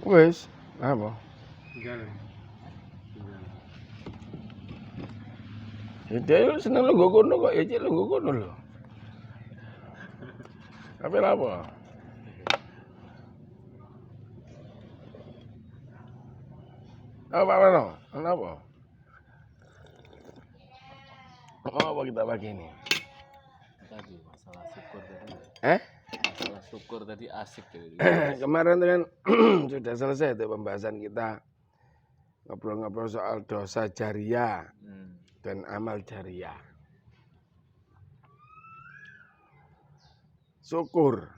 Wes, apa? Tinggal. Dia seneng lu kono kok, ya cek lu kono lho. Tapi apa? Apa mana? Kenapa? Apa kita pagi ini? Tadi masalah syukur tadi. Masalah syukur tadi asik gitu. Kemarin tuh kan sudah selesai tuh pembahasan kita ngobrol-ngobrol soal dosa jariah dan amal jariah. Syukur.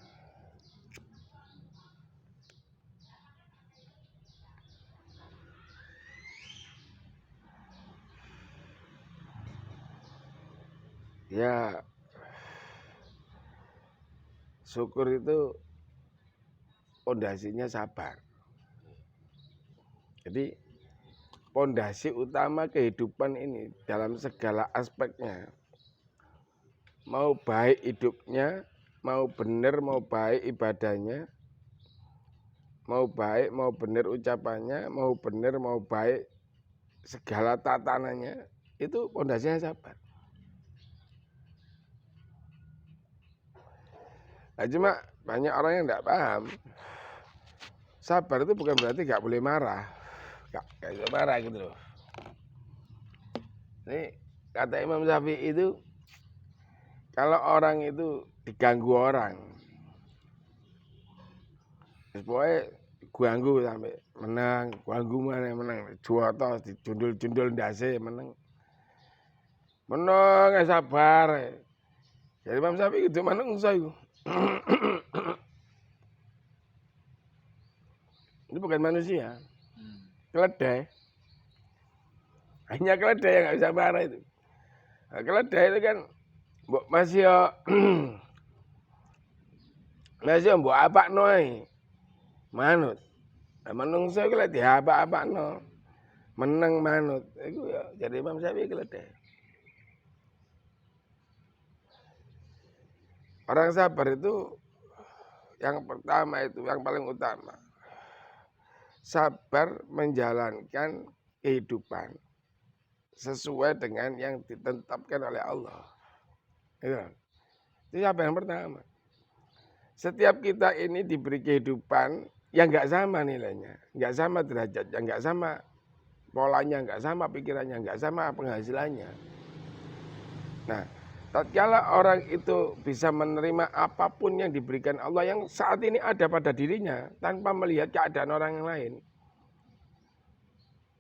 Ya, syukur itu pondasinya sabar. Jadi pondasi utama kehidupan ini dalam segala aspeknya, mau baik hidupnya, mau benar, mau baik ibadahnya, mau baik, mau benar ucapannya, mau benar, mau baik segala tatanannya, itu pondasinya sabar. Nah, cuma banyak orang yang tidak paham. Sabar itu bukan berarti gak boleh marah. Gak bisa marah gitu loh. Ini kata Imam Syafi'i itu, kalau orang itu diganggu orang, pokoknya ganggu sampai menang, ganggu mana menang, juara dijundul-jundul ndase menang. Menang sabar. Jadi Imam Syafi'i itu manungsa itu. Itu bukan manusia. Keledai. Hanya keledai yang nggak bisa marah itu. Nah, keledai itu kan masih mbok apakno ae. Manut. Nah, manungsa iki lek diapa-apakno meneng manut. Iku ya jadi Imam Syafi'i keledai. Orang sabar itu yang pertama itu, yang paling utama. Sabar menjalankan kehidupan sesuai dengan yang ditetapkan oleh Allah. Itu apa yang pertama. Setiap kita ini diberi kehidupan yang nggak sama nilainya, nggak sama derajatnya, nggak sama polanya, nggak sama pikirannya, nggak sama penghasilannya. Nah, tatkala orang itu bisa menerima apapun yang diberikan Allah yang saat ini ada pada dirinya tanpa melihat keadaan orang yang lain,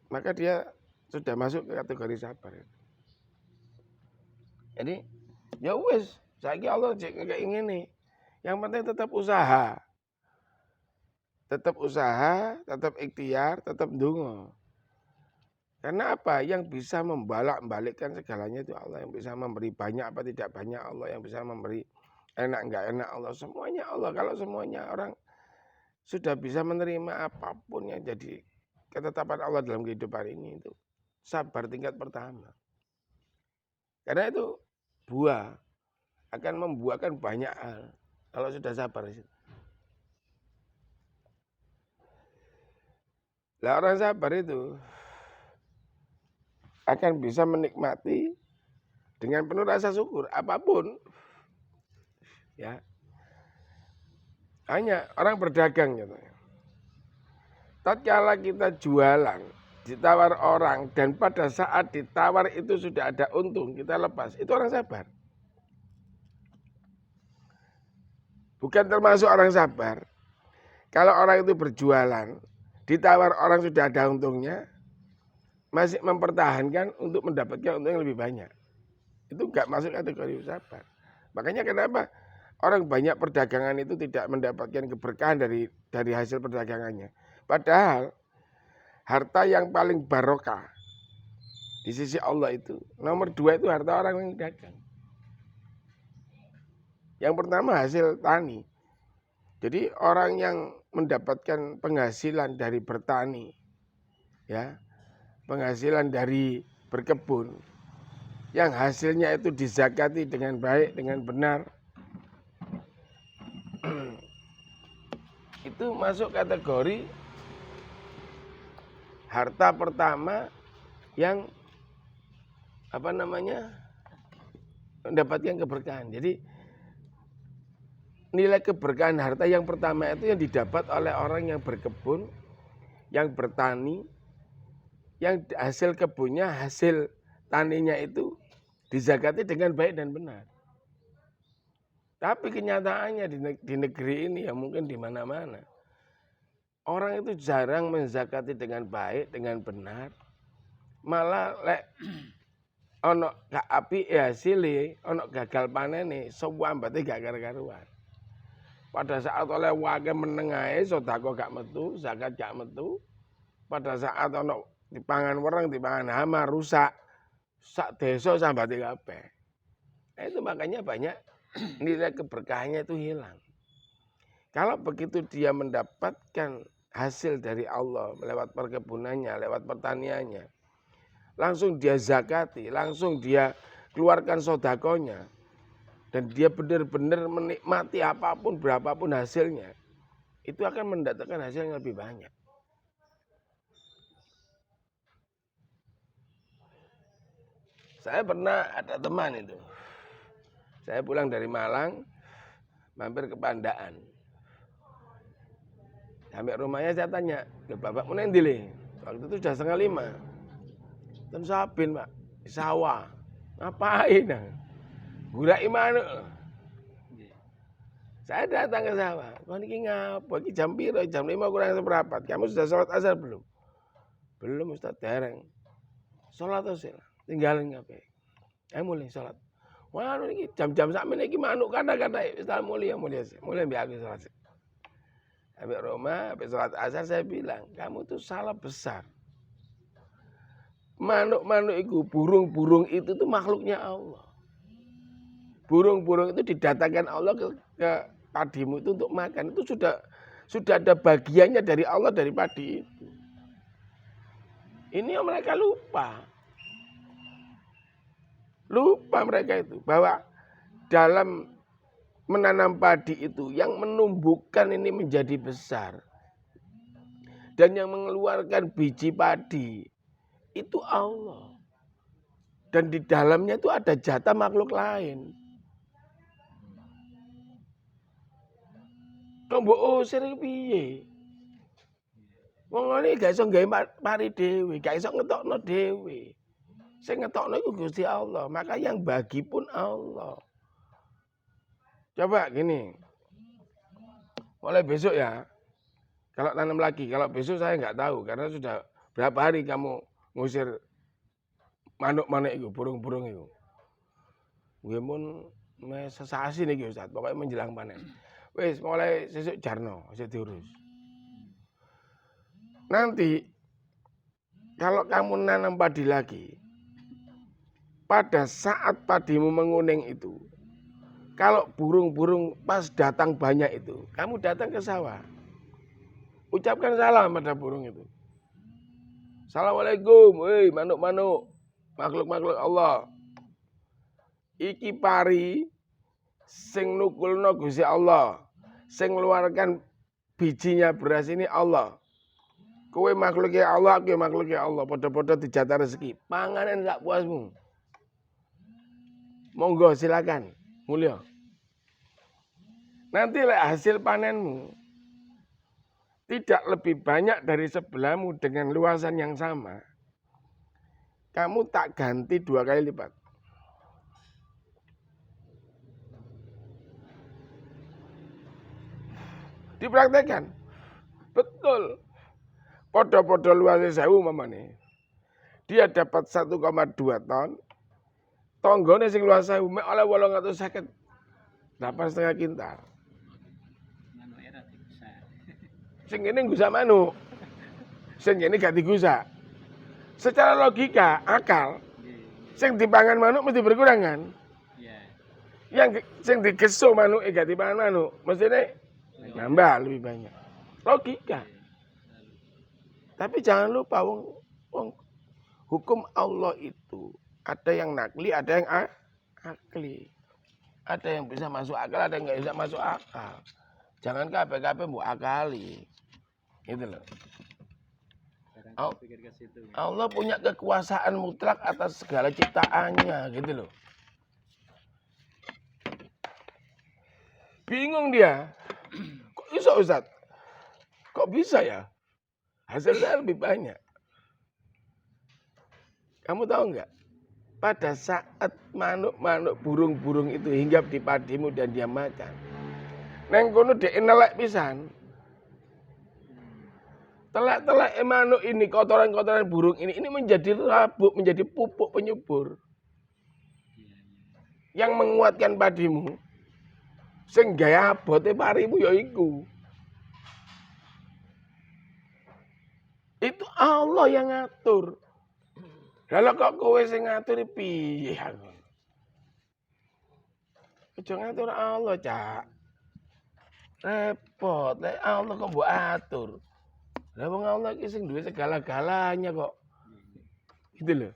maka dia sudah masuk ke kategori sabar. Jadi, ya wes, saiki Allah kayak ngene. Yang penting tetap usaha. Tetap usaha, tetap ikhtiar, tetap ndonga. Karena apa? Yang bisa membalak-balikkan segalanya itu Allah. Yang bisa memberi banyak apa tidak banyak Allah. Yang bisa memberi enak enggak enak Allah. Semuanya Allah. Kalau semuanya orang sudah bisa menerima apapun yang jadi ketetapan Allah dalam kehidupan ini, itu sabar tingkat pertama. Karena itu buah akan membuahkan banyak hal kalau sudah sabar. Lah orang sabar itu akan bisa menikmati dengan penuh rasa syukur apapun. Ya. Hanya orang berdagang gitu. Tatkala kita jualan, ditawar orang dan pada saat ditawar itu sudah ada untung, kita lepas. Itu orang sabar. Bukan termasuk orang sabar. Kalau orang itu berjualan, ditawar orang sudah ada untungnya, masih mempertahankan untuk mendapatkan untung yang lebih banyak. Itu enggak masuk kategori sabar. Makanya kenapa orang banyak perdagangan itu tidak mendapatkan keberkahan dari hasil perdagangannya. Padahal harta yang paling barokah di sisi Allah itu nomor 2 itu harta orang yang dagang. Yang pertama hasil tani. Jadi orang yang mendapatkan penghasilan dari bertani, ya, penghasilan dari berkebun, yang hasilnya itu dizakati dengan baik, dengan benar, itu masuk kategori harta pertama yang mendapatkan keberkahan. Jadi nilai keberkahan harta yang pertama itu yang didapat oleh orang yang berkebun, yang bertani, yang hasil kebunnya, hasil taninya itu dizakati dengan baik dan benar. Tapi kenyataannya di negeri ini ya mungkin di mana-mana. Orang itu jarang menzakati dengan baik, dengan benar. Malah ono gak api ya hasilnya, ono gagal panene, sewambate gak karu-karuan. Pada saat oleh wake menengahe sedekah gak metu, zakat gak metu. Pada saat ono dipangan wereng, dipangan hama rusak, sak desa sambate kabeh. Itu makanya banyak nilai keberkahannya itu hilang. Kalau begitu dia mendapatkan hasil dari Allah lewat perkebunannya, lewat pertaniannya, langsung dia zakati, langsung dia keluarkan sodakonya, dan dia benar-benar menikmati apapun, berapapun hasilnya, itu akan mendatangkan hasil yang lebih banyak. Saya pernah ada teman itu. Saya pulang dari Malang, mampir ke Pandaan. Sampai rumahnya saya tanya, bapak mau nanti le? Waktu itu sudah 4:30. Dan sabin pak, sawah. Ngapain? Gurai manuk. Saya datang ke sawah. Kau ini ngapa? Ini jam piro? Jam 5 kurang seperempat. Kamu sudah sholat asar belum? Belum Ustaz, dereng. Sholat asar. Tinggalin ngapain? Ayo mulai sholat. Wah, ini jam-jam sakmene iki manuk kata-kata Ustaz mulia biar aku sholat. Habis rumah, habis sholat asar saya bilang, kamu tuh salah besar. Manuk-manuk itu, burung-burung itu tuh makhluknya Allah. Burung-burung itu didatangkan Allah ke padimu itu untuk makan. Itu sudah ada bagiannya dari Allah dari padi itu. Ini yang mereka lupa. Lupa mereka itu bahwa dalam menanam padi itu yang menumbuhkan ini menjadi besar dan yang mengeluarkan biji padi itu Allah. Dan di dalamnya itu ada jatah makhluk lain. Mbok usir piye? Wong ngene gak iso gawe pari dhewe, gak iso ngetokno dhewe. Sing ngetokno iku Gusti Allah, maka yang bagi pun Allah. Coba gini. Mulai besok ya. Kalau tanam lagi, kalau besok saya nggak tahu karena sudah berapa hari kamu ngusir manuk-manuk itu, burung-burung itu. Gue pun sesasi nih Ustaz, pokoknya menjelang panen. Wes mulai sesuk jarno, saya diurus. Nanti kalau kamu nanam padi lagi, pada saat padimu menguning itu, kalau burung-burung pas datang banyak itu, kamu datang ke sawah. Ucapkan salam pada burung itu. Assalamualaikum, hei manuk-manuk, makhluk-makhluk Allah. Iki pari sing nukulno Gusti Allah, sing ngeluarkan bijinya beras ini Allah. Kowe makhluknya Allah, kowe makhluknya Allah, podo-podo dijatah rezeki. Panganan sak puasmu. Monggo silakan, mulia. Nanti hasil panenmu tidak lebih banyak dari sebelahmu dengan luasan yang sama. Kamu tak ganti 2 kali lipat. Dipraktekkan. Betul. Podo-podo luasnya 1000 mamane. Dia dapat 1,2 ton. Tonggone sing luas 1000 mek oleh 850. 8,5 kintal. Sing ini gusak manuk. Sing ini gak digusak. Secara logika, akal, sing dipangan manuk mesti berkurang kan? Yang sing digeso manuk gak dipangan manuk, mestinya nambah lebih banyak. Logika. Tapi jangan lupa hukum Allah itu ada yang nakli, ada yang akli. Ada yang bisa masuk akal, ada yang nggak bisa masuk akal. Jangan kabeh-kabeh mbok akali. Gitu loh. Aku pikir ke situ. Allah punya kekuasaan mutlak atas segala ciptaannya gitu loh. Bingung dia. Kok bisa Ustaz? Kok bisa ya? Hasilnya lebih banyak. Kamu tahu nggak? Pada saat manuk-manuk burung-burung itu hinggap di padimu dan dia makan. Neng kono dhek nelek pisan. Telak-telak manuk ini, kotoran-kotoran burung ini menjadi rabuk, menjadi pupuk penyubur. Yang menguatkan padimu. Sing gawe abote parimu ya iku. Itu Allah yang ngatur. Lah kok kowe sing ngatur piye? Aja ngatur Allah, Cak. Repot, lek Allah kok mbok atur. Lah wong Allah iki sing duwe segala-galanya kok. Gitu loh.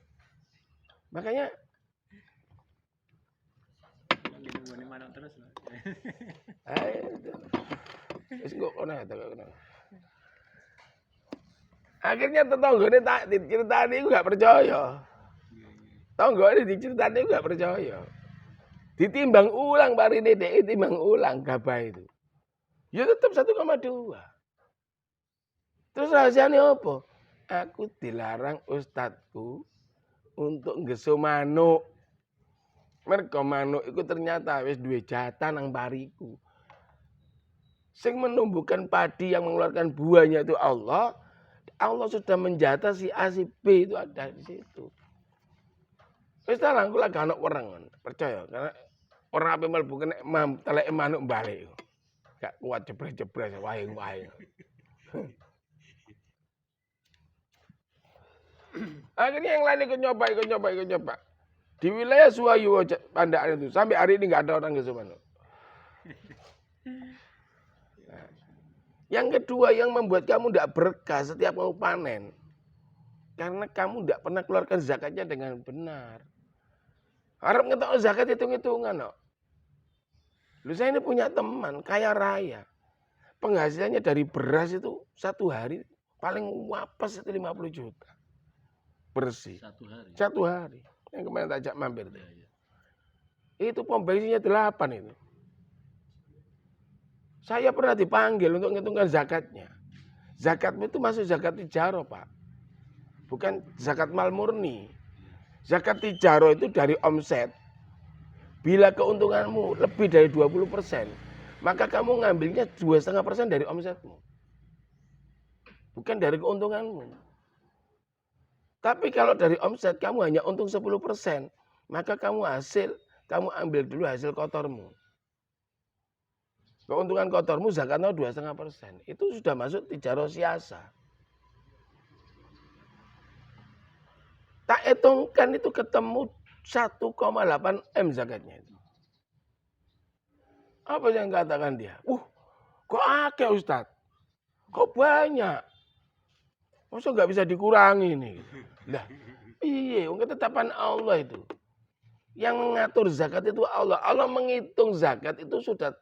Makanya Nunggu manuk terus loh. ayo. Wis kok kono ta kono. Akhirnya tetanggane tak diceritani iku gak percaya. Tanggane diceritani iku gak percaya. Ditimbang ulang parine dhek timbang ulang gabah itu. Ya tetap 1,2. Terus rahasianya apa? Aku dilarang ustadku untuk nggeso manuk. Mergo manuk itu ternyata wis duwe jatah nang pariku. Sing menumbuhkan padi yang mengeluarkan buahnya itu Allah. Allah sudah menjatah si A si B itu ada di situ. Wis ta aku lagi ana wereng, percaya karena orang ape mlebu kena teleke manuk balik. Gak kuat jebres-jebres wae-wae. Akhirnya yang lain ikut nyoba. Di wilayah Suwayu Pandaan itu sampai hari ini nggak ada orang geso manuk. Nah, yang kedua yang membuat kamu tidak berkah setiap mau panen, karena kamu tidak pernah keluarkan zakatnya dengan benar. Harap ngetok zakat hitung-hitungan, no. Lu saya ini punya teman kaya raya, penghasilannya dari beras itu satu hari paling wapas itu 50 juta bersih. Satu hari. Yang kemarin tak ajak mampir. Ya. Itu pom bensinnya 8 itu. Saya pernah dipanggil untuk ngitungkan zakatnya. Zakatmu itu masuk zakat tijaro, Pak. Bukan zakat mal murni. Zakat tijaro itu dari omset. Bila keuntunganmu lebih dari 20%, maka kamu ngambilnya 2,5% dari omsetmu. Bukan dari keuntunganmu. Tapi kalau dari omset kamu hanya untung 10%, maka kamu ambil dulu hasil kotormu. Keuntungan kotormu zakatnya 2,5%. Itu sudah masuk tijaro siasa. Tak hitungkan itu ketemu 1,8 M zakatnya itu. Apa yang katakan dia? Kok akeh Ustaz? Kok banyak? Masa nggak bisa dikurangi nih? Lah, iya, ketetapan Allah itu. Yang mengatur zakat itu Allah. Allah menghitung zakat itu sudah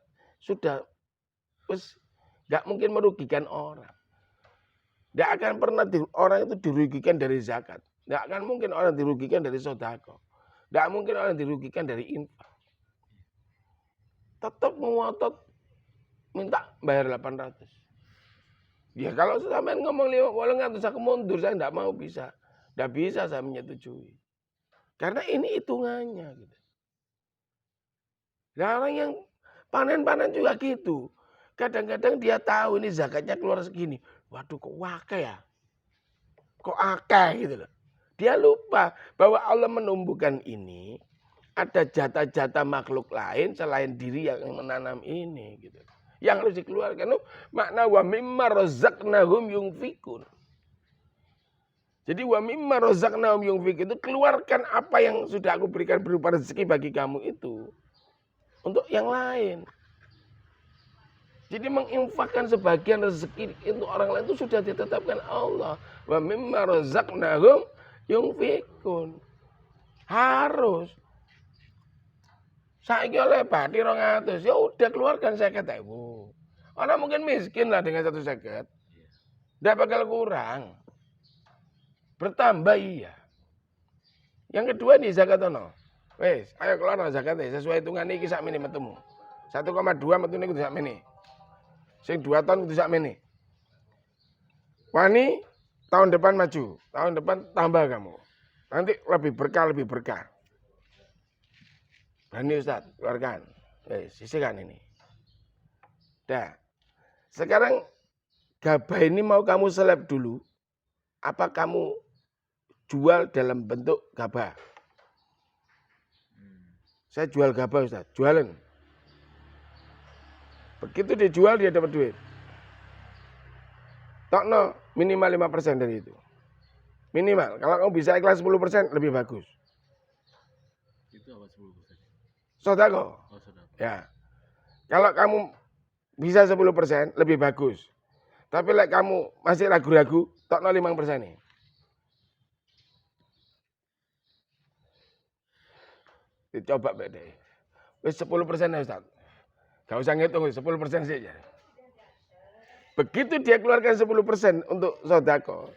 nggak mungkin merugikan orang. Nggak akan pernah orang itu dirugikan dari zakat. Nggak akan mungkin orang dirugikan dari sedekah. Nggak mungkin orang dirugikan dari infak. Tetap ngotot minta bayar 800. Ya kalau sampean ngomong 500 aku mundur, saya enggak mau bisa. Enggak bisa saya menyetujui. Karena ini hitungannya gitu. Nah, orang yang panen-panen juga gitu. Kadang-kadang dia tahu ini zakatnya keluar segini. Waduh kok wakeh ya? Kok akeh gitu loh. Dia lupa bahwa Allah menumbuhkan ini. Ada jatah-jatah makhluk lain selain diri yang menanam ini gitu. Yang harus dikeluarkan. Makna wa mimma razaqnahum yunfikun. Jadi wa mimma razaqnahum yunfikun itu keluarkan apa yang sudah aku berikan berupa rezeki bagi kamu itu. Untuk yang lain. Jadi menginfakkan sebagian rezeki untuk orang lain itu sudah ditetapkan Allah. Wa mimma razaqnahum yunfikun. Harus. Saiki oleh padi 200, ya udah keluarkan 50.000. Orang mungkin miskin lah dengan 150. Nggak bakal kurang. Bertambah iya. Yang kedua nih zakat ono. Wes, ayo keluar zakat sesuai hitungan iki sakmene metemu. 1,2 metune kudu sakmene. Sing 2 ton kudu sakmene. Wani tahun depan maju, tahun depan tambah kamu. Nanti lebih berkah. Berani Ustaz, keluarkan. Sisihkan ini. Dah. Sekarang gabah ini mau kamu seleb dulu. Apa kamu jual dalam bentuk gabah? Saya jual gabah Ustaz, jualan. Begitu dijual dia dapat duit. Tokno minimal 5% dari itu. Minimal. Kalau kamu bisa ikhlas 10% lebih bagus. Itu apa 10%? Sodako. Oh, sodako. Ya. Kalau kamu bisa 10% lebih bagus. Tapi like kamu masih ragu-ragu, tokno 5% nih. Dicoba beda. Wis 10% ya Ustaz. Gak usah ngitung 10% saja. Begitu dia keluarkan 10% untuk sodako,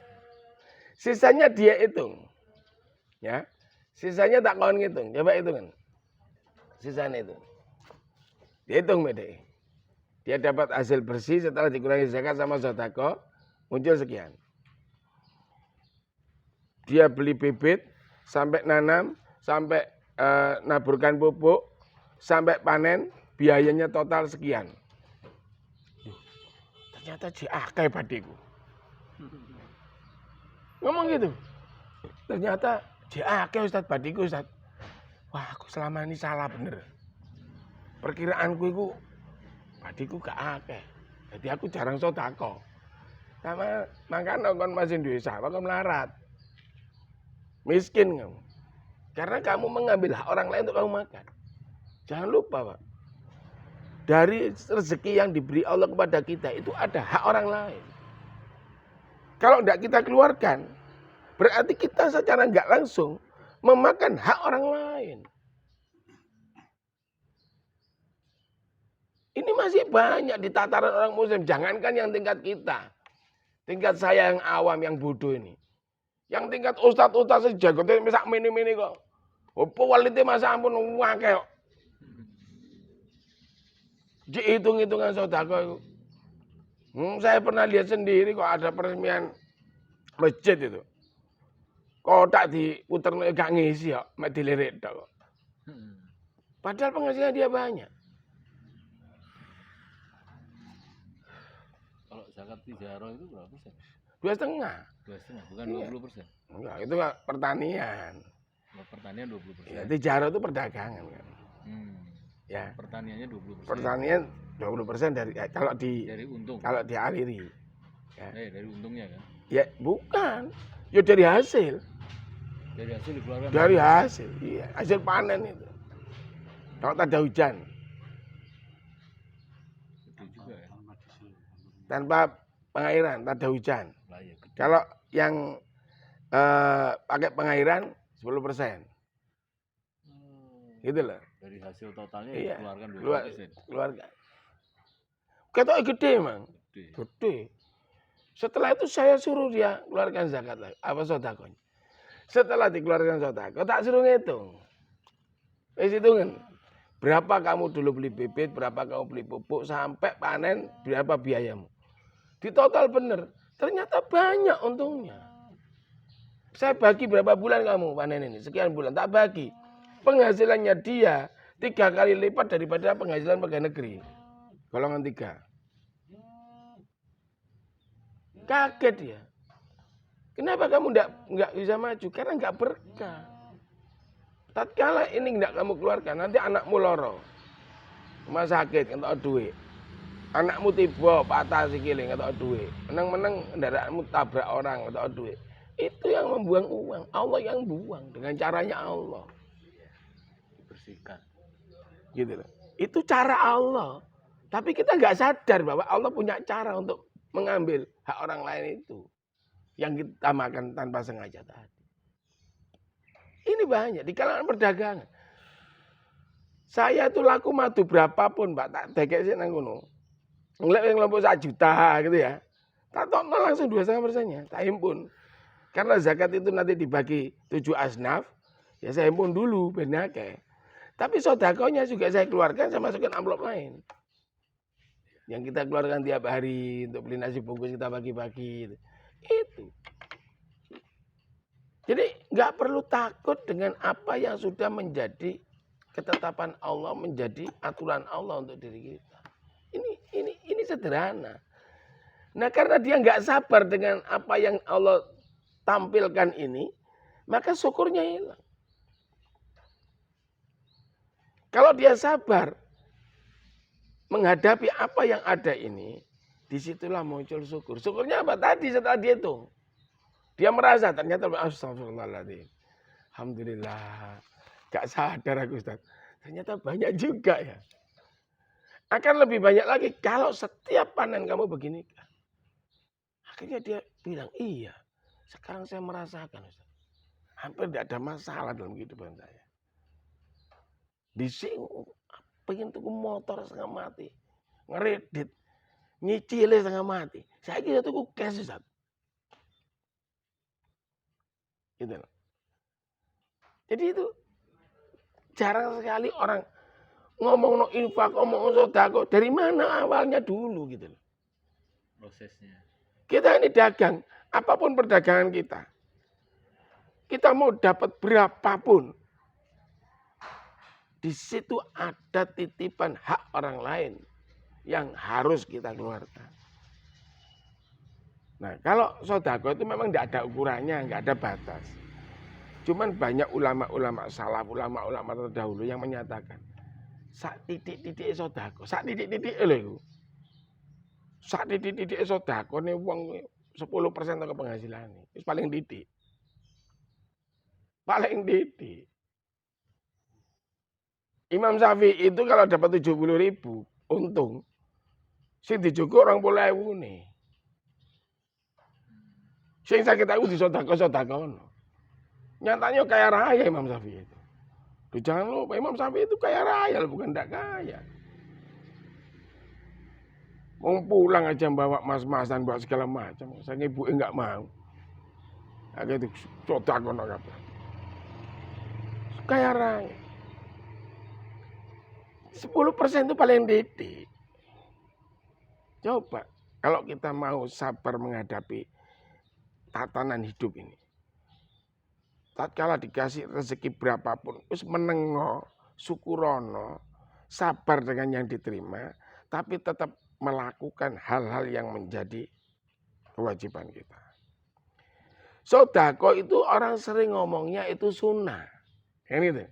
sisanya dia hitung. Ya. Sisanya tak kawan ngitung. Coba hitungan. Sisanya itu. Dihitung beda. Dia dapat hasil bersih setelah dikurangi zakat sama sodako, muncul sekian. Dia beli bibit, sampai nanam, sampai naburkan pupuk, sampai panen, biayanya total sekian. Ternyata akeh badiku. Ngomong gitu. Ternyata akeh Ustaz badiku Ustaz. Wah, aku selama ini salah bener. Perkiraanku itu badiku gak akeh. Jadi aku jarang sodako. Sama makanya kon masih duwe sawah kon melarat. Miskin kamu. Karena kamu mengambil hak orang lain untuk kamu makan. Jangan lupa, Pak. Dari rezeki yang diberi Allah kepada kita itu ada hak orang lain. Kalau tidak kita keluarkan, berarti kita secara nggak langsung memakan hak orang lain. Ini masih banyak di tataran orang muslim. Jangankan yang tingkat kita. Tingkat saya yang awam, yang bodoh ini. Yang tingkat ustadz sejagotnya misak mini-mini kok. Apa walite masa ampun wakil. Hitung-hitungan sodako itu. Saya pernah lihat sendiri kok ada peresmian masjid itu. Kotak diputer gak ngisi kok, mek dilirik kok. Padahal penghasilan dia banyak. Kalau zakat tijarah itu berapa persen? 2,5. 2,5, bukan Iya. 20%. Enggak, itu kan pertanian. Kalau pertanian 20%. Ya, tijarah itu perdagangan kan. Ya. Pertaniannya 20%. Pertanian 20% dari dari untung. Kalau dialiri. Ya. Dari untungnya kan? Ya, bukan. Ya dari hasil. Dari hasil dikeluarkan. Dari hasil. Iya, hasil panen itu. Kalau tak ada hujan. Itu juga ya. Tanpa pengairan, tak ada hujan. Lah ya, gede. Kalau yang pakai pengairan 10%. Gitu loh. Dari hasil totalnya Iya. dikeluarkan 20%. Keluarga. Ketoknya gede emang. Gede. Setelah itu saya suruh dia keluarkan zakat lagi. Apa sodakonya. Setelah dikeluarkan sodako, tak suruh ngitung. Wis hitungan. Berapa kamu dulu beli bibit, berapa kamu beli pupuk, sampai panen, berapa biayamu. Di total bener. Ternyata banyak untungnya. Saya bagi berapa bulan kamu panen ini? Sekian bulan. Tak bagi. Penghasilannya dia 3 kali lipat daripada penghasilan pegawai negeri. Golongan 3. Kaget dia. Kenapa kamu enggak bisa maju? Karena enggak berkah. Tatkala ini enggak kamu keluarkan, nanti anakmu loro. Rumah sakit, entuk duit. Anakmu tiba patah sikile, entuk duit. Meneng-meneng kendaraanmu tabrak orang, entuk duit. Itu yang membuang uang. Allah yang buang dengan caranya Allah. Bersihkan. Gitu loh. Itu cara Allah. Tapi kita nggak sadar bahwa Allah punya cara untuk mengambil hak orang lain itu. Yang kita makan tanpa sengaja tadi. Ini banyak di kalangan perdagangan. Saya itu laku madu berapapun, Mbak, tak dekek sih nang ngono. Ngeliat yang kelompok 1 juta gitu ya. Tak tokno langsung 2,5%-nya, tak himpun. Karena zakat itu nanti dibagi 7 asnaf, ya saya himpun dulu benar kayak. Tapi sodakonya juga saya keluarkan, saya masukkan amplop lain. Yang kita keluarkan tiap hari untuk beli nasi bungkus kita bagi-bagi. Itu. Jadi nggak perlu takut dengan apa yang sudah menjadi ketetapan Allah, menjadi aturan Allah untuk diri kita. Ini sederhana. Nah karena dia nggak sabar dengan apa yang Allah tampilkan ini, maka syukurnya hilang. Kalau dia sabar menghadapi apa yang ada ini, disitulah muncul syukur. Syukurnya apa? Tadi setelah dia hitung. Dia merasa ternyata astagfirullahaladzim. Alhamdulillah. Gak sadar aku Ustaz. Ternyata banyak juga ya. Akan lebih banyak lagi kalau setiap panen kamu begini. Akhirnya dia bilang, iya. Sekarang saya merasakan Ustaz. Hampir tidak ada masalah dalam kehidupan saya. Disinggung, pengen tuku motor setengah mati, ngeredit, nyicile setengah mati. Saya kira tuku cash Ustaz. Gitu. Jadi itu jarang sekali orang ngomong no infak, ngomong sodako. Dari mana awalnya dulu gitu. Prosesnya. Kita ini dagang, apapun perdagangan kita. Kita mau dapat berapapun. Di situ ada titipan hak orang lain yang harus kita keluarkan. Nah, kalau sodako itu memang tidak ada ukurannya, nggak ada batas. Cuman banyak ulama-ulama salaf, ulama-ulama terdahulu yang menyatakan, sak titik-titik sodako, sak titik-titik lho. Sak titik-titik sodako nih uang 10% ke penghasilan. Itu paling titik. Paling titik. Imam Syafi'i itu kalau dapat 70.000 untung, sing dicukur 20.000 nih. Sing sakit aku disodako-sodako. Nyatanya kaya raya Imam Syafi'i itu. Duh, jangan lupa Imam Syafi'i itu kaya raya, bukan tidak kaya. Mau pulang aja bawa mas-masan, bawa segala macam. Saya ibu enggak mau. Akhirnya itu sodako apa. Kaya raya. 10% itu paling titik. Coba kalau kita mau sabar menghadapi tatanan hidup ini. Tatkala dikasih rezeki berapapun, terus menengo, syukurono, sabar dengan yang diterima, tapi tetap melakukan hal-hal yang menjadi kewajiban kita. Sodako itu orang sering ngomongnya itu sunnah. Ini tuh.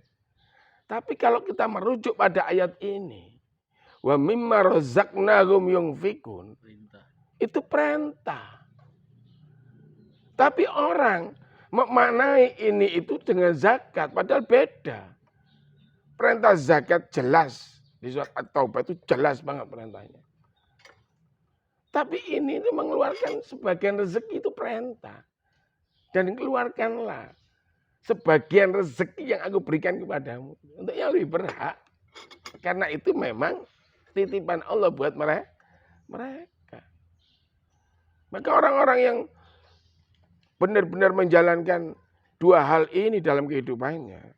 Tapi kalau kita merujuk pada ayat ini, wa mimma razaqnahum yunfikun, itu perintah. Tapi orang memaknai ini itu dengan zakat, padahal beda. Perintah zakat jelas di surat At-Taubah itu jelas banget perintahnya. Tapi ini itu mengeluarkan sebagian rezeki itu perintah. Dan keluarkanlah sebagian rezeki yang aku berikan kepadamu. Untuk yang lebih berhak. Karena itu memang titipan Allah buat mereka. Maka orang-orang yang benar-benar menjalankan dua hal ini dalam kehidupannya,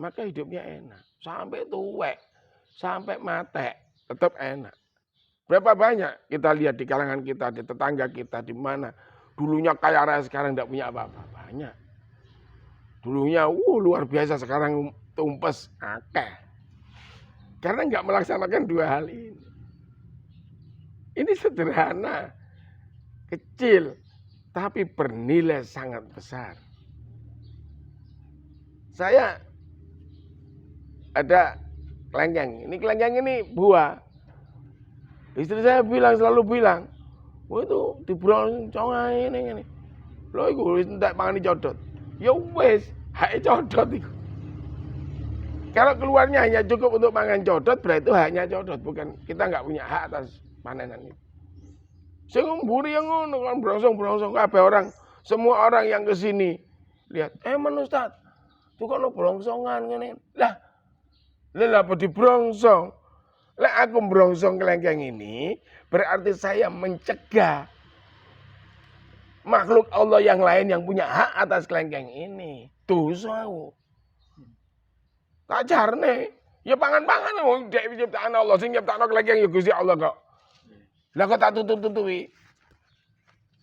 maka hidupnya enak. Sampai tuwek, sampai mate, tetap enak. Berapa banyak kita lihat di kalangan kita, di tetangga kita, di mana dulunya kaya raya sekarang tidak punya apa-apa. Banyak. Dulunya luar biasa, sekarang tumpes akeh. Karena nggak melaksanakan dua hal ini. Ini sederhana, kecil, tapi bernilai sangat besar. Saya ada kelengkeng. Ini kelengkeng ini buah. Istri saya selalu bilang, wah itu dibroncong ini. Loh itu entek pangan dicodot. Ya wes, hak codot itu. Kalau keluarnya hanya cukup untuk makan codot, berarti itu haknya codot, bukan kita nggak punya hak atas panenan itu. Sing mburi yang ngono kan brongsong kabeh orang, semua orang yang ke sini lihat, "Men Ustaz, tukang brongsongan ngene." Lah apa dibrongsong? Lah aku brongsong kelengkeng ini berarti saya mencegah makhluk Allah yang lain yang punya hak atas kelengkeng ini. Dosa. Tak jarne. Ya pangan-pangan wong dek ciptaan Allah sing nyiptakno kelengkeng ya Gusti Allah kok. Lah kok tak tutup-tutupi.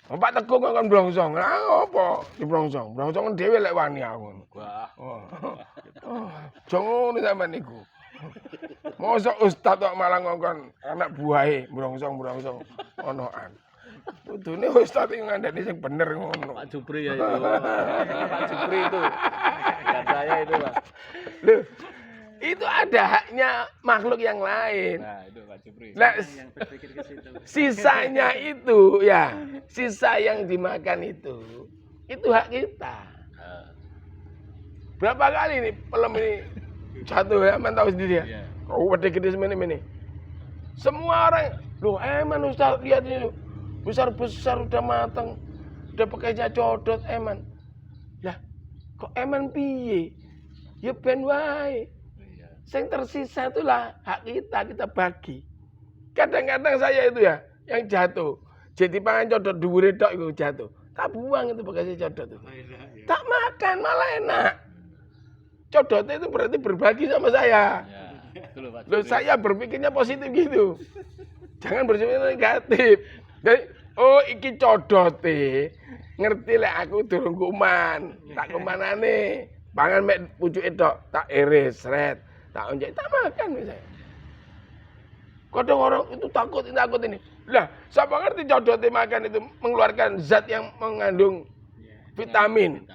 Pak Teguh kan blongsong. Lah apa? Di blongsong. Blongsong dhewe lek wani aku. Wah. Jangan sampean niku. Mosok ustaz kok malah ngongkon anak buahe blongsong onoan. Kudune ustaz iki ngandani sing bener ngono. Pak Jupri ya itu. Pak Jupri itu. Bukan saya itu, Pak. Loh, itu ada haknya makhluk yang lain. Nah, itu Pak Jupri. Nah, Yang berpikir ke situ. sisanya itu ya, sisa yang dimakan itu hak kita. Berapa kali nih film ini jatuh ya, man tahu sendiri ya. Iya. Kau gede semene. Semua orang, loh Eman Ustaz lihat ini loh, besar udah matang, udah pakainya codot Eman. Lah, kok Eman piye? Ya ben wae. Iya. Yang tersisa itulah hak kita bagi. Kadang-kadang saya itu ya yang jatuh. Jadi pangan codot dhuwure tok iku jatuh. Tak buang itu bekasnya codot itu. Tak makan malah enak. Codotnya itu berarti berbagi sama saya. Ya, itu loh Pak Loh, Jupri. saya berpikirnya positif gitu. Jangan berpikir negatif. Jadi, oh iki codote. Ngerti lek aku durung kuman. Tak kumanane. Pangan mek pucuke tok, tak iris, sret, tak onjek, tak makan misalnya. Kadang orang itu takut ini. Lah, siapa ngerti codote makan itu mengeluarkan zat yang mengandung vitamin,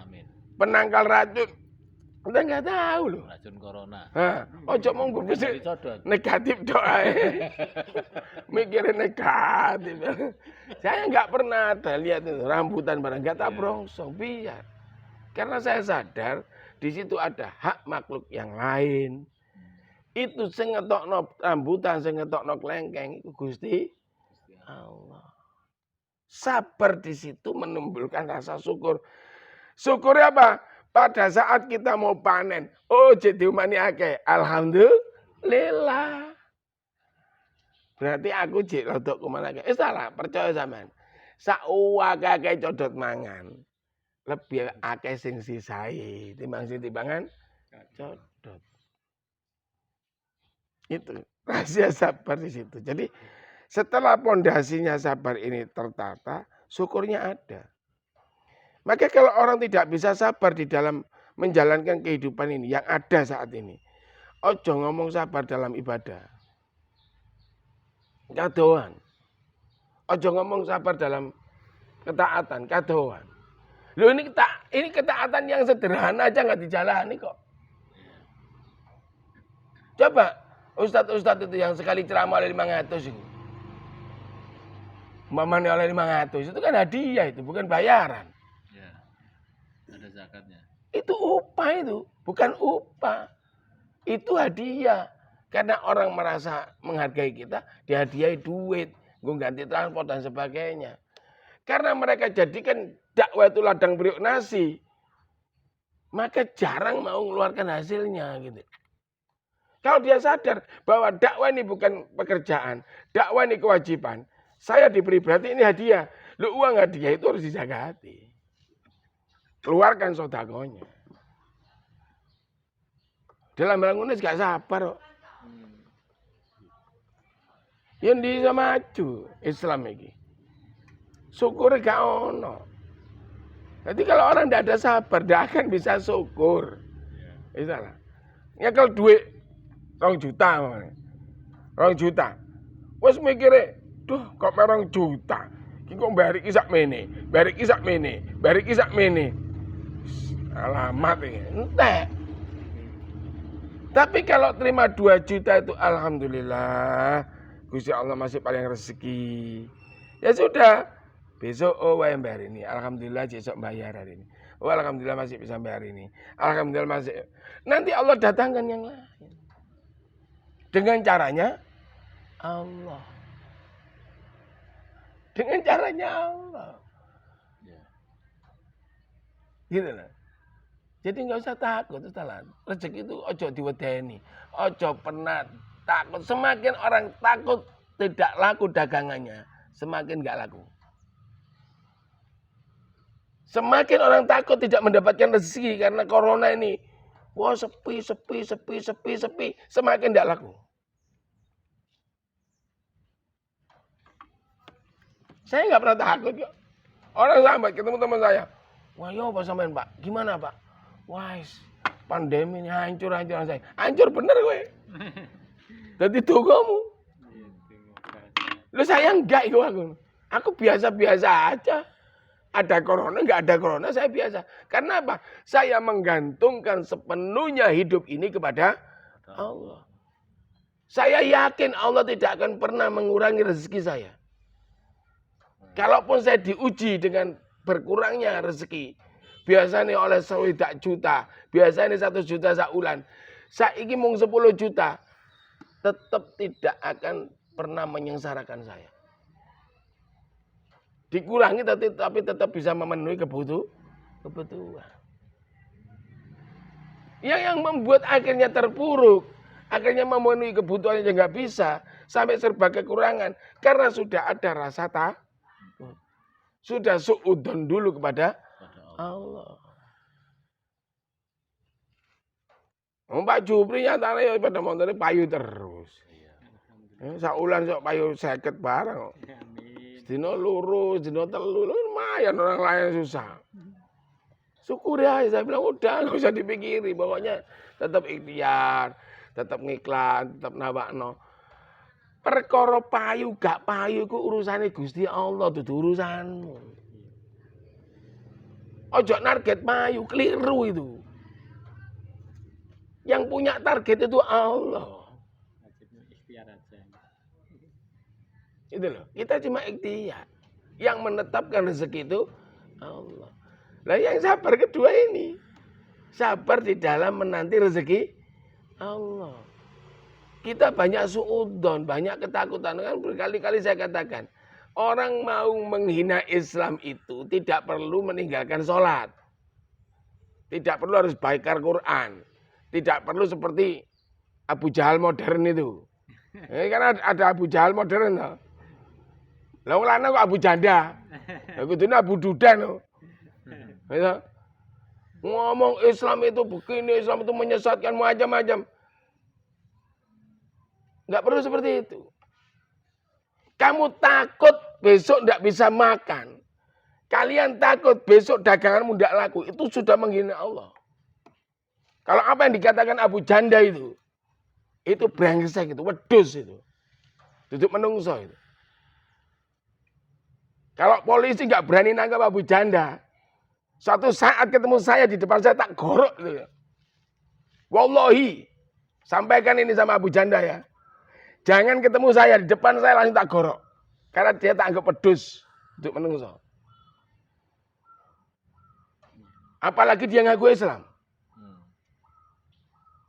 penangkal racun. Kita nggak tahu loh. Racun corona. Hah, ojo mau berpikir Dicodot. negatif doa. Mikirin negatif. Saya nggak pernah ada lihat itu rambutan barang nggak tak brongsong biar. Karena saya sadar di situ ada hak makhluk yang lain. Itu sing ngetokno rambutan, sing ngetokno klengkeng iku Gusti Allah. Sabar di situ menumbuhkan rasa syukur. Syukurnya apa? Pada saat kita mau panen, oh jadi umani akeh, alhamdulillah. Berarti aku jek rodok kuman akeh. Salah, percaya sampean. Sakwake codot mangan. Lebih akeh sing sisai timbang sing timbangan codot. Itu rahasia sabar di situ. Jadi setelah pondasinya sabar ini tertata, syukurnya ada. Maka kalau orang tidak bisa sabar di dalam menjalankan kehidupan ini yang ada saat ini, ojo ngomong sabar dalam ibadah. Kadoan. Ojo ngomong sabar dalam ketaatan, kadoan. Loh ini ketaatan yang sederhana aja nggak dijalani kok. Coba ustadz itu yang sekali ceramah oleh 500 itu. Mamanya oleh 500 itu kan hadiah itu, bukan bayaran. Ya. Ada zakatnya. Itu upah itu, bukan upah. Itu hadiah. Karena orang merasa menghargai kita, dihadiahi duit, gue ganti transport dan sebagainya. Karena mereka jadikan dakwah itu ladang periuk nasi, maka jarang mau mengeluarkan hasilnya gitu. Kalau dia sadar bahwa dakwah ini bukan pekerjaan, dakwah ini kewajiban, saya diberi berarti ini hadiah. Lu uang hadiah itu harus dijagati. Keluarkan sodakonya. Dalam bangunan gak sabar kok. Yang bisa maju Islam ini. Syukur gak ono. Jadi kalau orang tidak ada sabar, tidak akan bisa syukur. Misalnya, nyekel duit 2 juta. 2 juta. Wes mikirnya, duh kok 2 juta. Ki kok bari ki sak mene, bari ki sak mene, bari ki sak mene. Alamat ini, entek. Tapi kalau terima 2 juta itu alhamdulillah, Gusti Allah masih paling rezeki. Ya sudah, besok wae bayar ini. Alhamdulillah besok bayar hari ini. Oh alhamdulillah masih bisa bayar ini. Alhamdulillah masih. Nanti Allah datangkan yang lain. Dengan caranya Allah. Dengan caranya Allah. Gitu lah. Jadi nggak usah takut, Ustaz. Rezeki itu ojo diwedeni, ojo pernah takut. Semakin orang takut tidak laku dagangannya, semakin nggak laku. Semakin orang takut tidak mendapatkan rezeki karena corona ini. Wah, sepi. Semakin tidak laku. Saya nggak pernah takut kok. Orang sampai ketemu teman saya. Wah, yo apa sampean, Pak? Gimana, Pak? Wah, pandemi ini hancur saya. Hancur bener gue. Jadi tunggumu. Lu saya enggak itu aku. Aku biasa-biasa aja. Ada corona, enggak ada corona, saya biasa. Karena apa? Saya menggantungkan sepenuhnya hidup ini kepada Allah. Saya yakin Allah tidak akan pernah mengurangi rezeki saya. Kalaupun saya diuji dengan berkurangnya rezeki, biasanya oleh 1 juta, biasanya 1 juta sakulan, saya ingin mung 10 juta, tetap tidak akan pernah menyengsarakan saya. Dikurangi tapi tetap bisa memenuhi kebutuhan. Yang membuat akhirnya terpuruk, akhirnya memenuhi kebutuhannya nggak bisa, sampai serba kekurangan, karena sudah ada rasa takut. Sudah suudzon dulu kepada Allah. Pak Jupri nyatane ya pada montone payu terus. Saulan sok payu 50 barang kok. Sedina loro, sedina telu, lumayan orang lain susah. Syukuri aja, saya bilang udah nggak usah dipikiri, pokoknya tetap ikhtiar, tetap ngiklan, tetap nawakno. Perkara payu gak payu ku urusane Gusti Allah, dudu urusanmu. Ojo target payu, keliru itu. Yang punya target itu Allah. Itu loh, kita cuma ikhtiar. Yang menetapkan rezeki itu Allah. Lah yang sabar kedua ini, sabar di dalam menanti rezeki Allah. Kita banyak suudzon, banyak ketakutan. Kan berkali-kali saya katakan, orang mau menghina Islam itu tidak perlu meninggalkan sholat. Tidak perlu harus baikar Quran. Tidak perlu seperti Abu Jahal modern itu. Kan ada Abu Jahal modern. Lalu lana kok Abu Janda. Itu Abu Dudan. Ngomong Islam itu begini, Islam itu menyesatkan macam-macam. Nggak perlu seperti itu. Kamu takut besok nggak bisa makan. Kalian takut besok daganganmu nggak laku. Itu sudah menghina Allah. Kalau apa yang dikatakan Abu Janda itu brengsek itu, wedus itu. Duduk menungso itu. Kalau polisi nggak berani nangkap Abu Janda, suatu saat ketemu saya di depan saya tak gorok itu. Wallahi, sampaikan ini sama Abu Janda ya. Jangan ketemu saya di depan saya langsung tak gorok. Karena dia tak anggap pedus untuk menungso. Apalagi dia ngaku Islam.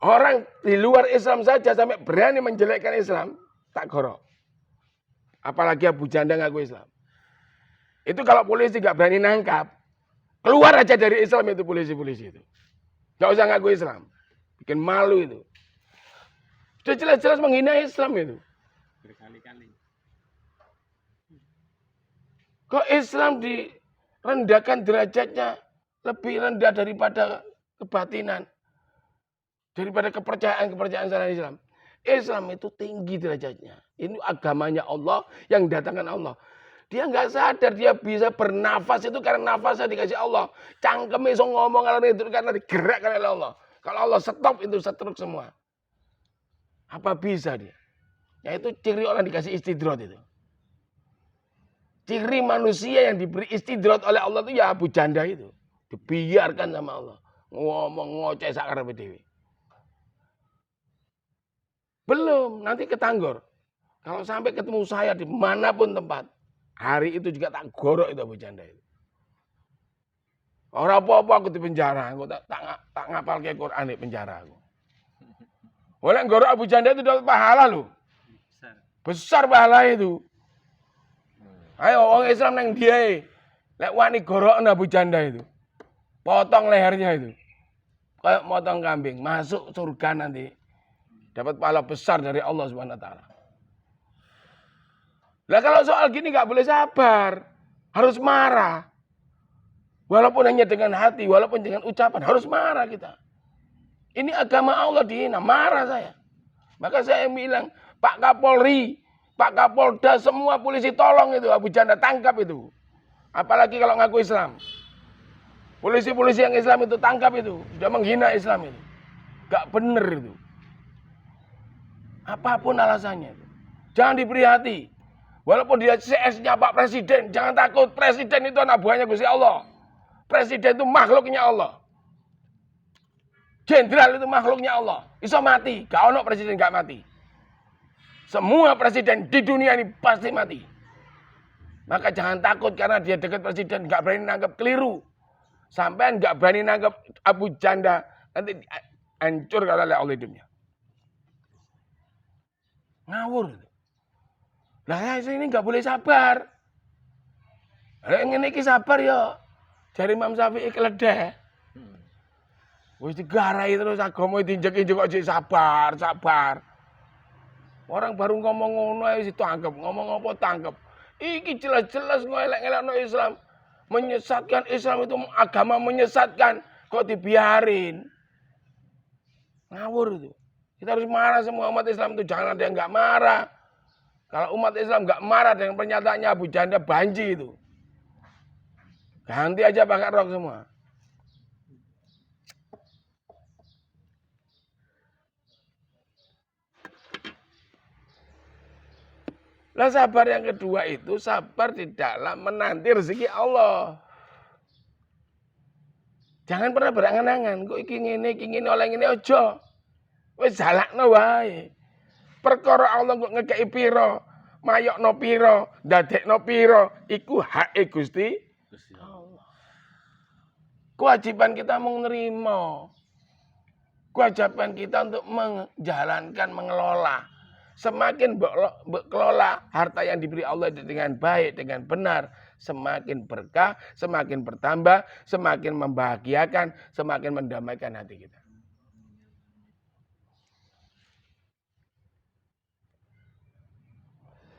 Orang di luar Islam saja sampai berani menjelekkan Islam, tak gorok. Apalagi Abu Janda ngaku Islam. Itu kalau polisi gak berani nangkap, keluar aja dari Islam itu polisi-polisi itu. Gak usah ngaku Islam. Bikin malu itu. Sudah jelas-jelas menghina Islam itu. Berkali-kali. Kok Islam direndahkan derajatnya lebih rendah daripada kebatinan. Daripada kepercayaan selain Islam. Islam itu tinggi derajatnya. Ini agamanya Allah yang datangkan Allah. Dia nggak sadar dia bisa bernafas itu karena nafasnya dikasih Allah. Cangkem iso ngomong karena digerakkan oleh Allah. Kalau Allah stop itu setruk semua. Apa bisa dia? Ya itu ciri orang dikasih istidrot itu. Ciri manusia yang diberi istidrot oleh Allah itu ya Abu Janda itu. Dibiarkan sama Allah. Ngomong ngoceh sakarepe dhewe. Belum, nanti ketanggor. Kalau sampai ketemu saya di manapun tempat, hari itu juga tak gorok itu Abu Janda itu. Orang apa-apa aku di penjara, aku tak ngapal ke Quran di penjara aku. Oleh gorok Abu Janda itu dapat pahala loh. Besar pahala itu. Ayo orang Islam nang dia, lek wani gorok Abu Janda itu. Potong lehernya itu. Kayak motong kambing, masuk surga nanti. Dapat pahala besar dari Allah Subhanahu wa taala. Lah kalau soal gini nggak boleh sabar. Harus marah. Walaupun hanya dengan hati, walaupun dengan ucapan, harus marah kita. Ini agama Allah dihina, marah saya. Maka saya bilang, Pak Kapolri, Pak Kapolda, semua polisi tolong itu, Abu Janda tangkap itu. Apalagi kalau ngaku Islam. Polisi-polisi yang Islam itu tangkap itu, sudah menghina Islam itu. Gak bener itu. Apapun alasannya itu. Jangan diberi hati. Walaupun dia CS-nya Pak Presiden, jangan takut. Presiden itu anak buahnya Gusti Allah. Presiden itu makhluknya Allah. Jenderal itu makhluknya Allah. Iso mati. Gak ono presiden gak mati. Semua presiden di dunia ini pasti mati. Maka jangan takut karena dia dekat presiden. Gak berani nanggap keliru. Sampai gak berani nanggap Abu Janda. Nanti hancur kalau oleh Allah hidupnya. Ngawur. Lah ini gak boleh sabar. Ini sabar ya. Jari Imam Syafi'i keledai. Wis digarai terus agama diinjek-injek kok jadi sabar. Orang baru ngomong ngono ae wis ditangkep, ngomong apa tangkep. Iki jelas-jelas ngelek-ngelekno Islam. Menyesatkan Islam itu agama menyesatkan kok dibiarin. Ngawur itu. Kita harus marah semua umat Islam itu, jangan ada yang enggak marah. Kalau umat Islam enggak marah dengan pernyataannya Abu Janda banji itu. Ganti aja pakai rok semua. Lah sabar yang kedua itu sabar di dalam menanti rezeki Allah. Jangan pernah berangan-angan, kok iki ngene oleh ngene aja. Wis jalakno wae. Perkara Allah kok ngekeki pira, mayokno pira, ndadekno pira, iku hake Gusti Allah. Kewajiban kita menerima. Kewajiban kita untuk menjalankan, mengelola. Semakin kelola harta yang diberi Allah dengan baik, dengan benar, semakin berkah, semakin bertambah, semakin membahagiakan, semakin mendamaikan hati kita.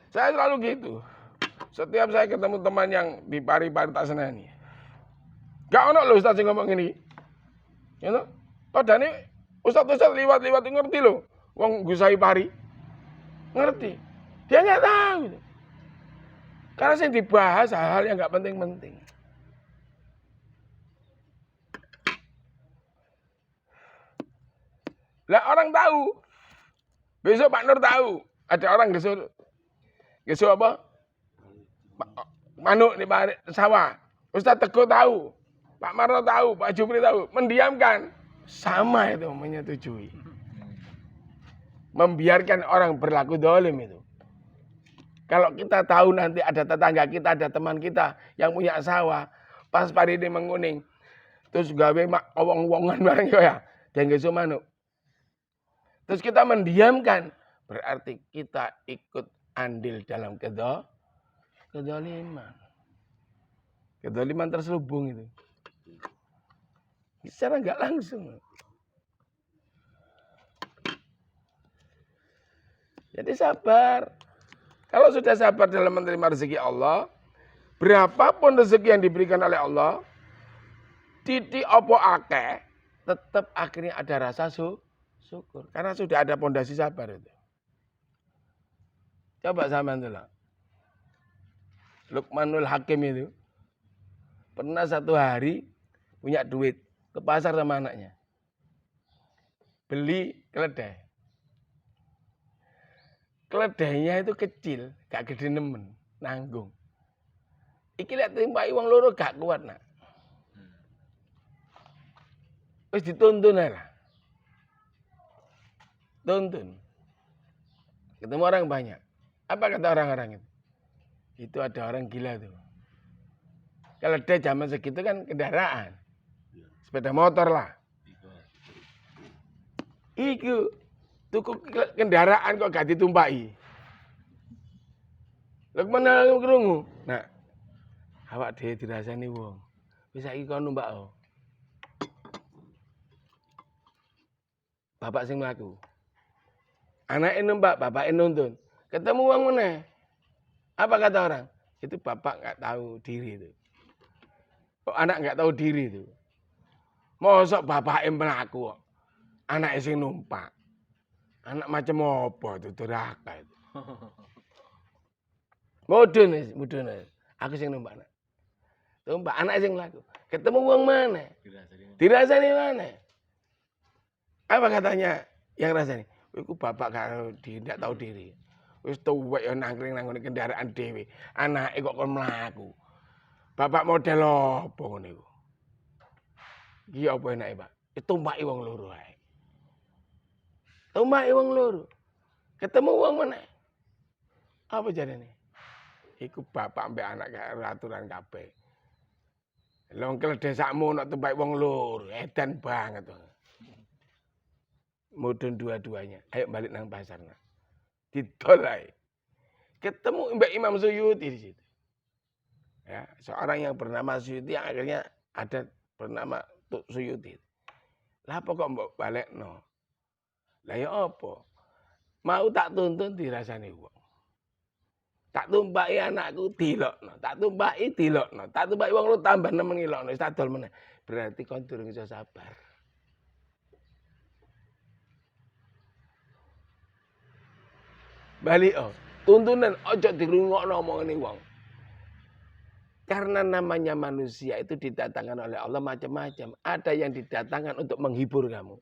Saya selalu gitu. Setiap saya ketemu teman yang di pari-pari tak senani. Gak ono lho Ustaz sing ngomong ngene. Ya toh? Padane Ustaz-ustaz liwat-liwat ngerti lho. Wong gusahi pari. Ngerti. Dia enggak tahu. Karena yang dibahas hal-hal yang enggak penting-penting. Lah orang tahu. Besok Pak Nur tahu. Ada orang gesu apa? Manuk di sawah. Ustaz Teguh tahu. Pak Marno tahu, Pak Jupri tahu. Mendiamkan. Sama itu menyetujui. Membiarkan orang berlaku dolim itu. Kalau kita tahu nanti ada tetangga kita, ada teman kita yang punya sawah. Pas pari ini menguning. Terus gawe owong-owongan bareng ya. Dan gesu manuk. Terus kita mendiamkan. Berarti kita ikut andil dalam kedoliman. Kedoliman terselubung itu. Secara enggak langsung. Jadi sabar. Kalau sudah sabar dalam menerima rezeki Allah, berapapun rezeki yang diberikan oleh Allah, titik opo akeh, tetap akhirnya ada rasa syukur. Karena sudah ada pondasi sabar itu. Coba sama dulu. Luqmanul Hakim itu pernah satu hari punya duit ke pasar sama anaknya. Beli keledai. Keledainya itu kecil, gak gede nemen, nanggung. Iki lihat timpai wong loro gak kuat nak. Wis dituntun lah. Tuntun. Ketemu orang banyak. Apa kata orang-orang itu? Itu ada orang gila tuh. Keledai zaman segitu kan kendaraan. Sepeda motor lah. Iku tuku kendaraan kok gak ditumpai. Lha kemana krungu? Nah, awak dhewe dirasani wong. Wis saiki kon numpak o. Bapak sing mlaku. Anake numpak, bapake nuntun. Ketemu wong meneh. Apa kata orang? Itu bapak enggak tahu diri itu. Kok anak nggak tahu diri itu. Mosok bapake mlaku kok. Anake sing numpak. Anak macam apa itu durhaka itu. Mudun. Aku sing numpak anak. Numpak anak sing mlaku. Ketemu wong mana? Dirasani mana? Apa katanya yang rasanya? Iku bapak karo tidak tahu diri. Wis tuwek ya nangkring nang kendaraan dhewe. Anake kok kon mlaku. Bapak model apa ngono iku? Iki apa enake, Pak? Ditumpaki wong loro ae. Tumpaki wong loro. Ketemu wong meneh. Apa jarene? Iku bapak mbek anak karo aturan kabeh. Lha wong keledhe sakmu nek tumpaki wong loro, edan banget. Mudun dua-duanya. Ayo balik nang pasar. Didol ae. Ketemu Mbak Imam Suyuti di situ. Ya, seorang yang bernama Suyuti yang akhirnya ada bernama Tuk Suyuti. Lah apa kok mbok balekno? Lah ya apa? Mau tak tuntun dirasani wong. Tak tumpaki anakku dilokno, tak tumpaki dilokno, tak tumpaki wong lu tambah nemen ngilokno, wis tak dol meneh. Berarti kon durung iso sabar. Balik tuntunan ojo dirungokno omongane wong. Karena namanya manusia itu didatangkan oleh Allah macam-macam. Ada yang didatangkan untuk menghibur kamu.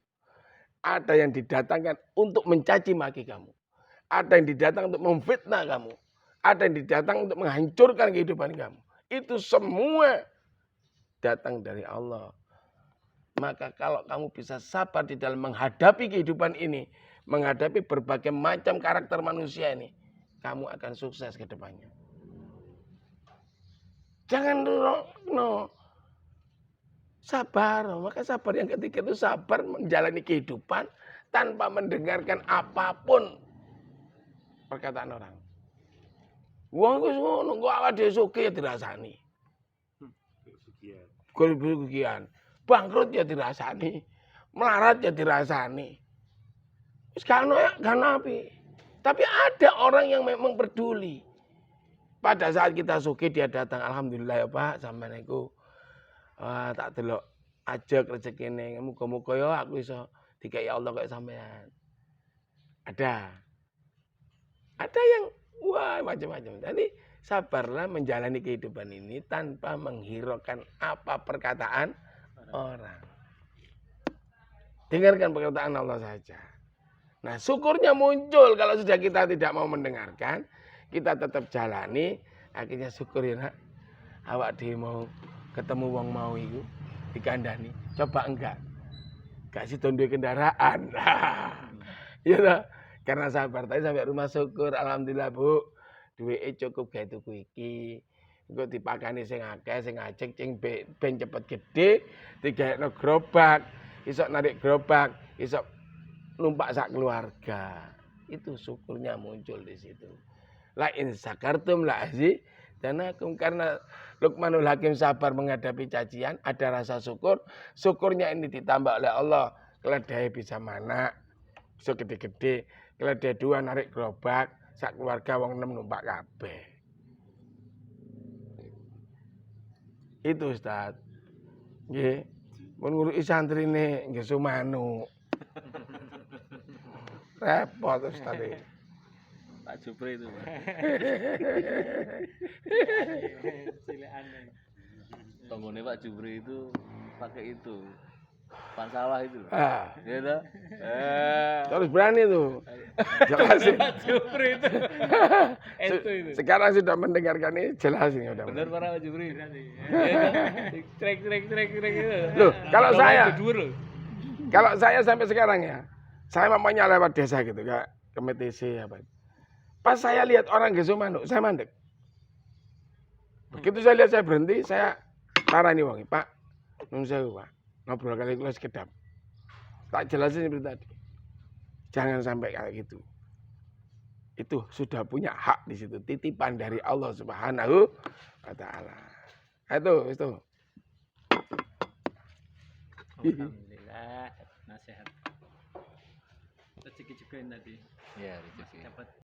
Ada yang didatangkan untuk mencaci maki kamu. Ada yang didatangkan untuk memfitnah kamu. Ada yang didatangkan untuk menghancurkan kehidupan kamu. Itu semua datang dari Allah. Maka kalau kamu bisa sabar di dalam menghadapi kehidupan ini, menghadapi berbagai macam karakter manusia ini, kamu akan sukses ke depannya. Jangan no. Sabar. Maka sabar yang ketiga itu sabar menjalani kehidupan tanpa mendengarkan apapun perkataan orang. Wong wis ngono, kok awake dhewe sugih ya dirasani. Kesugihan. Bangkrut ya dirasani. Melarat ya dirasani. Wis kan api. Tapi ada orang yang memang peduli. Pada saat kita sugih dia datang, alhamdulillah ya Pak, sampeyan niku tak delok ajek rezekine, muga-muga ya aku iso dikai Allah kaya sampean. Ada yang wah macam-macam. Jadi sabarlah menjalani kehidupan ini tanpa menghiraukan apa perkataan orang. Dengarkan perkataan Allah saja. Nah, syukurnya muncul kalau sudah kita tidak mau mendengarkan, kita tetap jalani, akhirnya syukur ya nak. Awak dhewe mau ketemu wong mau iku dikandani, coba enggak. Gak sido duwe kendaraan. Ya toh? Karena sabar tadi sampai rumah syukur, alhamdulillah Bu, duweke cukup gawe tuku iki. Engko dipakani sing akeh, sing ajeng cing ben cepet gedhe, digaekno gerobak, iso narik gerobak, iso numpak sak keluarga. Itu syukurnya muncul di situ. La in sakartum la azidanakum, karena Luqmanul Hakim sabar menghadapi cacian, ada rasa syukur. Syukurnya ini ditambah oleh Allah. Keledai bisa manak, bisa gede-gede. Keledai dua narik gerobak, sak keluarga wong 6 numpak kabeh. Itu Ustaz. Nggih. Mun ngurusi santrine nggih sumanu. Repot Ustaz. Pak Jupri itu. Tonggone Pak Jupri itu pakai itu. Pansawah itu. Ya toh? Terus berani tuh. Jelasin. Pak Jupri itu. Itu. Sekarang sudah mendengarkan ini jelasin udah. Benar para Pak Jupri. Trek itu. Loh, kalau saya sampai sekarang ya, saya mamanya lewat desa gitu, kayak ke MTC apa. Pas saya lihat orang gesu manuk, saya mandek. Begitu saya lihat saya berhenti, saya tarani wong, Pak, nun sewu Pak, ngobrol kali kula sekedap. Tak jelasin seperti tadi. Jangan sampai kayak gitu. Itu sudah punya hak di situ, titipan dari Allah Subhanahu wa taala. Itu. Alhamdulillah, nasihat. Rezeki juga tadi. Ya, rezeki. Dapat